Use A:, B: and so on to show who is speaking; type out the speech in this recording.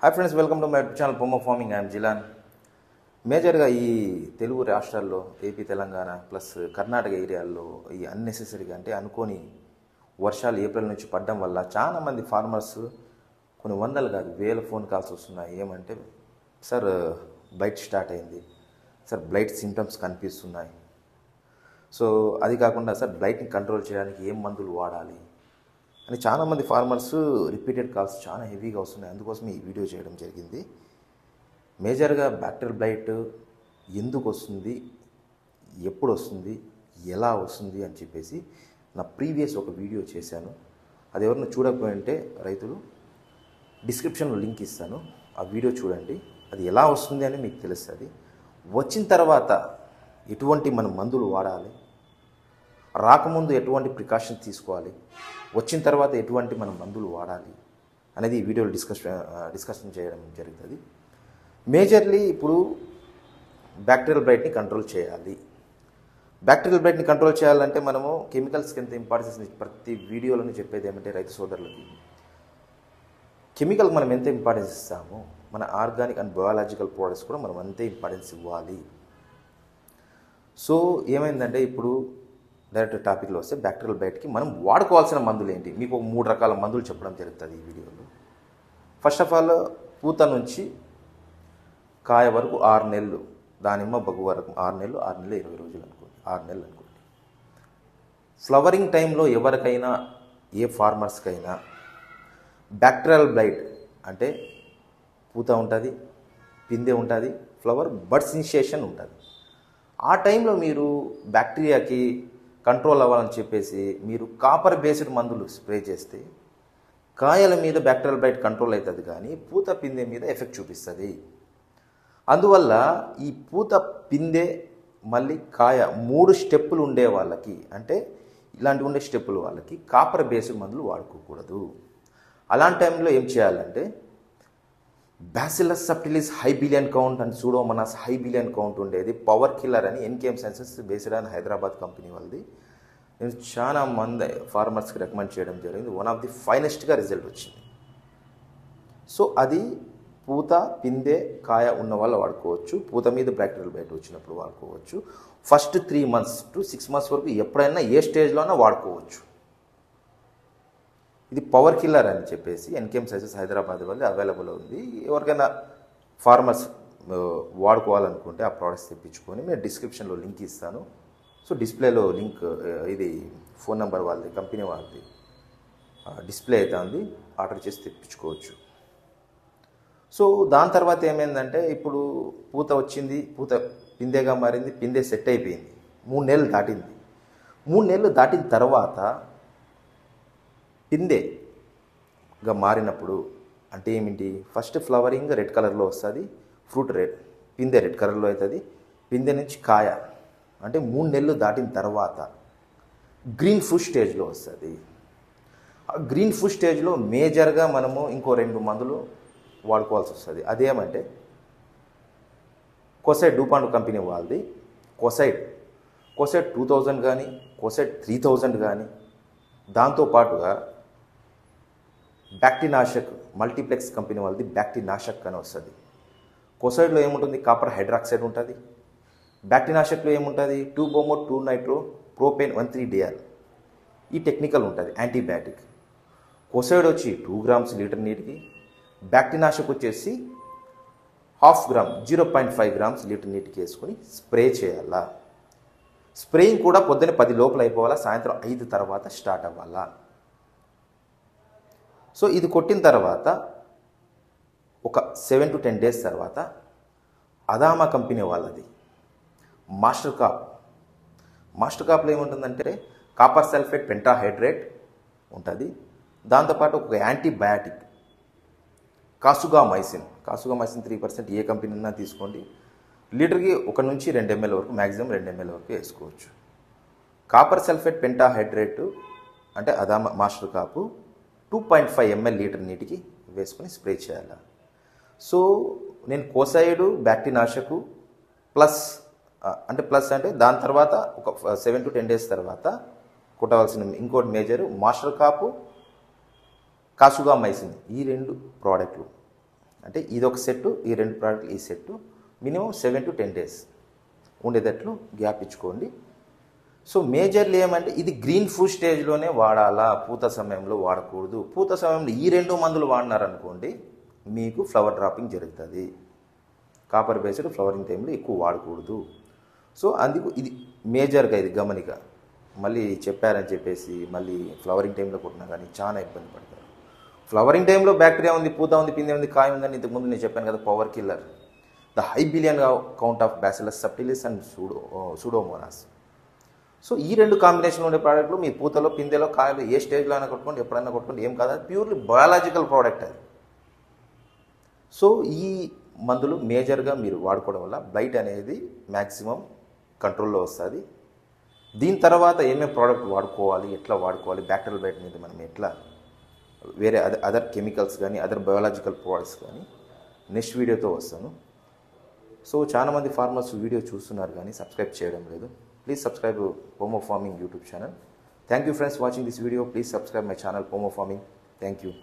A: Hi friends, welcome to my channel పొమ్మ farming. I'm Jilan. మేజర్గా ఈ తెలుగు రాష్ట్రాల్లో ఏపీ, తెలంగాణ ప్లస్ కర్ణాటక ఏరియాల్లో ఈ అన్నెసెసరీగా అంటే అనుకోని వర్షాలు ఏప్రిల్ నుంచి పడడం వల్ల చాలామంది ఫార్మర్స్ కొన్ని వందలు కాదు వేల ఫోన్ కాల్స్ వస్తున్నాయి. ఏమంటే సార్ బ్లైట్ స్టార్ట్ అయింది, సార్ బ్లైట్ సింటమ్స్ కనిపిస్తున్నాయి, సో అది కాకుండా సార్ బ్లైట్ని కంట్రోల్ చేయడానికి ఏం మందులు వాడాలి అని చాలామంది ఫార్మర్స్ రిపీటెడ్ కాల్స్ చాలా హెవీగా వస్తున్నాయి. అందుకోసం ఈ వీడియో చేయడం జరిగింది. మేజర్గా బ్యాక్టీరియల్ బ్లైట్ ఎందుకు వస్తుంది, ఎప్పుడు వస్తుంది, ఎలా వస్తుంది అని చెప్పేసి నా ప్రీవియస్ ఒక వీడియో చేశాను. అది ఎవరిని చూడకపోయింటే రైతులు డిస్క్రిప్షన్లో లింక్ ఇస్తాను, ఆ వీడియో చూడండి. అది ఎలా వస్తుంది అని మీకు తెలుస్తుంది. వచ్చిన తర్వాత ఎటువంటి మనం మందులు వాడాలి, రాకముందు ఎటువంటి ప్రికాషన్ తీసుకోవాలి, వచ్చిన తర్వాత ఎటువంటి మనం మందులు వాడాలి అనేది ఈ వీడియోలో డిస్కషన్ చేయడం జరుగుతుంది. మేజర్లీ ఇప్పుడు బ్యాక్టీరియల్ బ్లైట్ని కంట్రోల్ చేయాలి. బ్యాక్టీరియల్ బ్లైట్ని కంట్రోల్ చేయాలంటే మనము కెమికల్స్కి ఎంత ఇంపార్టెన్స్ ప్రతి వీడియోలోనే చెప్పేది ఏమంటే రైతు సోదరులకి కెమికల్ మనం ఎంత ఇంపార్టెన్స్ ఇస్తామో మన ఆర్గానిక్ అండ్ బయాలజికల్ ప్రోడక్ట్స్ కూడా మనం అంతే ఇంపార్టెన్స్ ఇవ్వాలి. సో ఏమైందంటే ఇప్పుడు డైరెక్ట్ టాపిక్లో వస్తే బ్యాక్టీరియల్ బ్లైట్కి మనం వాడుకోవాల్సిన మందులు ఏంటి, మీకు ఒక 3 రకాల మందులు చెప్పడం జరుగుతుంది ఈ వీడియోలో. ఫస్ట్ ఆఫ్ ఆల్ పూత నుంచి కాయ వరకు 6 నెలలు, దానిమ్మ బగు వరకు 6 నెలలు, 6 నెలలు 20 రోజులు అనుకోండి, 6 నెలలు అనుకోండి. ఫ్లవరింగ్ టైంలో ఎవరికైనా ఏ ఫార్మర్స్కైనా బ్యాక్టీరియల్ బ్లైట్ అంటే పూత ఉంటుంది, పిందె ఉంటుంది, ఫ్లవర్ బడ్స్ ఇనిషియేషన్ ఉంటుంది. ఆ టైంలో మీరు బ్యాక్టీరియాకి కంట్రోల్ అవ్వాలని చెప్పేసి మీరు కాపర్ బేస్డ్ మందులు స్ప్రే చేస్తే కాయల మీద బ్యాక్టీరియల్ బ్లైట్ కంట్రోల్ అవుతుంది, కానీ పూత పిందె మీద ఎఫెక్ట్ చూపిస్తుంది. అందువల్ల ఈ పూత పిందె మళ్ళీ కాయ 3 స్టెప్పులు ఉండే వాళ్ళకి, అంటే ఇలాంటి ఉండే స్టెప్పులు వాళ్ళకి కాపర్ బేస్డ్ మందులు వాడుకోకూడదు. అలాంటి టైంలో ఏం చేయాలంటే bacillus subtilis high billion count and pseudomonas high billion count ఉండేది పవర్ కిల్లర్ అని NKM sciences based on Hyderabad company వాళ్ళది. నేను చాలా మంది ఫార్మర్స్కి రికమెండ్ చేయడం జరిగింది. వన్ ఆఫ్ ది ఫైనెస్ట్గా రిజల్ట్ వచ్చింది. సో అది పూత పిందె కాయ ఉన్న వాళ్ళు వాడుకోవచ్చు, పూత మీద బ్యాక్టీరియల్ బ్లైట్ వచ్చినప్పుడు వాడుకోవచ్చు. ఫస్ట్ 3 months to 6 months వరకు ఎప్పుడైనా ఏ స్టేజ్లోనే వాడుకోవచ్చు. ఇది పవర్ కిల్లర్ అని చెప్పేసి ఎన్కేఎం సైన్సెస్ హైదరాబాద్ వల్ల అవైలబుల్ ఉంది. ఎవరికైనా ఫార్మర్స్ వాడుకోవాలనుకుంటే ఆ ప్రోడక్ట్స్ తెప్పించుకొని నేను డిస్క్రిప్షన్లో లింక్ ఇస్తాను. సో డిస్ప్లేలో లింక్, ఇది ఫోన్ నెంబర్ వాళ్ళది, కంపెనీ వాళ్ళది డిస్ప్లే అయితే ఉంది, ఆర్డర్ చేసి తెప్పించుకోవచ్చు. సో దాని తర్వాత ఏమైందంటే ఇప్పుడు పూత వచ్చింది, పూత పిందెగా మారింది, పిందె సెట్ అయిపోయింది, 3 నెలలు దాటింది. 3 నెలలు దాటిన తర్వాత పిందెగా మారినప్పుడు అంటే ఏమిటి, ఫస్ట్ ఫ్లవరింగ్ రెడ్ కలర్లో వస్తుంది, ఫ్రూట్ రెడ్, పిందె రెడ్ కలర్లో అవుతుంది. పిందె నుంచి కాయ అంటే 3 నెలలు దాటిన తర్వాత గ్రీన్ ఫ్రూట్ స్టేజ్లో వస్తుంది. ఆ గ్రీన్ ఫ్రూట్ స్టేజ్లో మేజర్గా మనము ఇంకో 2 మందులు వాడుకోవాల్సి వస్తుంది. అదేమంటే కొసైడ్ డూపాంట్ కంపెనీ వాళ్ళది కొసైడ్ 2000 కానీ కొసైడ్ 3000 కానీ, దాంతోపాటుగా బ్యాక్టీనాషక్ మల్టీప్లెక్స్ కంపెనీ వాళ్ళది బ్యాక్టీనాషక్ అని వస్తుంది. కొసైడ్లో ఏముంటుంది, కాపర్ హైడ్రాక్సైడ్ ఉంటుంది. బ్యాక్టీనాషక్లో ఏముంటుంది, 2-bromo 2-nitro propane 1,3-diol. ఈ టెక్నికల్ ఉంటుంది, యాంటీబయాటిక్. కొసైడ్ వచ్చి 2 grams లీటర్ నీటికి, బ్యాక్టీనాషక్ వచ్చేసి 0.5 gram 0.5 grams లీటర్ నీటికి వేసుకొని స్ప్రే చేయాలా. స్ప్రేయింగ్ కూడా పొద్దున్న 10 లోపల అయిపోవాలా, సాయంత్రం 5 తర్వాత స్టార్ట్ అవ్వాలా. సో ఇది కొట్టిన తర్వాత ఒక 7 to 10 days తర్వాత అదామా కంపెనీ వాళ్ళది మాస్టర్ కాప్లో ఏముంటుందంటే కాపర్ సల్ఫేట్ పెంటాహైడ్రేట్ ఉంటుంది. దాంతోపాటు ఒక యాంటీబయాటిక్ కాసుగామైసిన్ 3% ఏ కంపెనీ అయినా తీసుకోండి. లీటర్కి 1 నుంచి 2 ml వరకు, మ్యాక్సిమం 2 ml వరకు వేసుకోవచ్చు. కాపర్ సల్ఫేట్ పెంటాహైడ్రేట్ అంటే అదామా మాస్టర్ కాపు 2.5 ml లీటర్ నీటికి వేసుకొని స్ప్రే చేయాలి. సో నేను కోసైడ్ బ్యాక్టీనాషకు ప్లస్ అంటే దాని తర్వాత ఒక 7 to 10 days తర్వాత కొట్టవలసిన ఇంకోటి మేజర్ మాస్టర్ కాపు కాసుగామైసిన్. ఈ 2 ప్రోడక్ట్లు అంటే అంటే ఇదొక సెట్టు, ఈ 2 ప్రోడక్ట్లు ఈ సెట్టు మినిమం 7 to 10 days ఉండేటట్లు గ్యాప్ ఇచ్చుకోండి. సో మేజర్లీ ఏమంటే ఇది గ్రీన్ ఫుడ్ స్టేజ్లోనే వాడాలా, పూత సమయంలో వాడకూడదు. పూత సమయంలో ఈ 2 మందులు వాడినారనుకోండి మీకు ఫ్లవర్ డ్రాపింగ్ జరుగుతుంది. కాపర్ బేస్డ్ ఫ్లవరింగ్ టైంలో ఎక్కువ వాడకూడదు. సో అందుకు ఇది మేజర్గా ఇది గమనిక. మళ్ళీ చెప్పారని చెప్పేసి మళ్ళీ ఫ్లవరింగ్ టైంలో కొట్టినా కానీ చాలా ఇబ్బంది పడతారు. ఫ్లవరింగ్ టైంలో బ్యాక్టీరియా ఉంది, పూత ఉంది, పిందె ఉంది, కాయ ఉందని ఇంతకుముందు నేను చెప్పాను కదా, power killer, the high billion count of bacillus subtilis and pseudomonas. So ఈ 2 కాంబినేషన్లో ఉండే ప్రోడక్ట్లు మీ పూతలో, పిందెలో, కాయలు ఏ స్టేజ్లో అయినా కొట్టుకోండి, ఎప్పుడైనా కొట్టుకోండి, ఏం కాదు. ప్యూర్లీ బయాలజికల్ ప్రోడక్ట్ అది. సో ఈ మందులు మేజర్గా మీరు వాడుకోవడం వల్ల బ్లైట్ అనేది మ్యాక్సిమం కంట్రోల్లో వస్తుంది. దీని తర్వాత ఏమేమి ప్రోడక్ట్ వాడుకోవాలి, ఎట్లా వాడుకోవాలి, బ్యాక్టీరియల్ బ్లైట్ మీద మనం ఎట్లా వేరే అదర్ కెమికల్స్ కానీ అదర్ బయాలజికల్ ప్రోడక్ట్స్ కానీ నెక్స్ట్ వీడియోతో వస్తాను. సో చాలామంది ఫార్మర్స్ వీడియో చూస్తున్నారు కానీ సబ్స్క్రైబ్ చేయడం లేదు. ప్లీజ్ సబ్స్క్రైబ్ పోమో farming YouTube channel. Thank you friends watching this video. Please subscribe my channel పోమో ఫార్మింగ్. Thank you.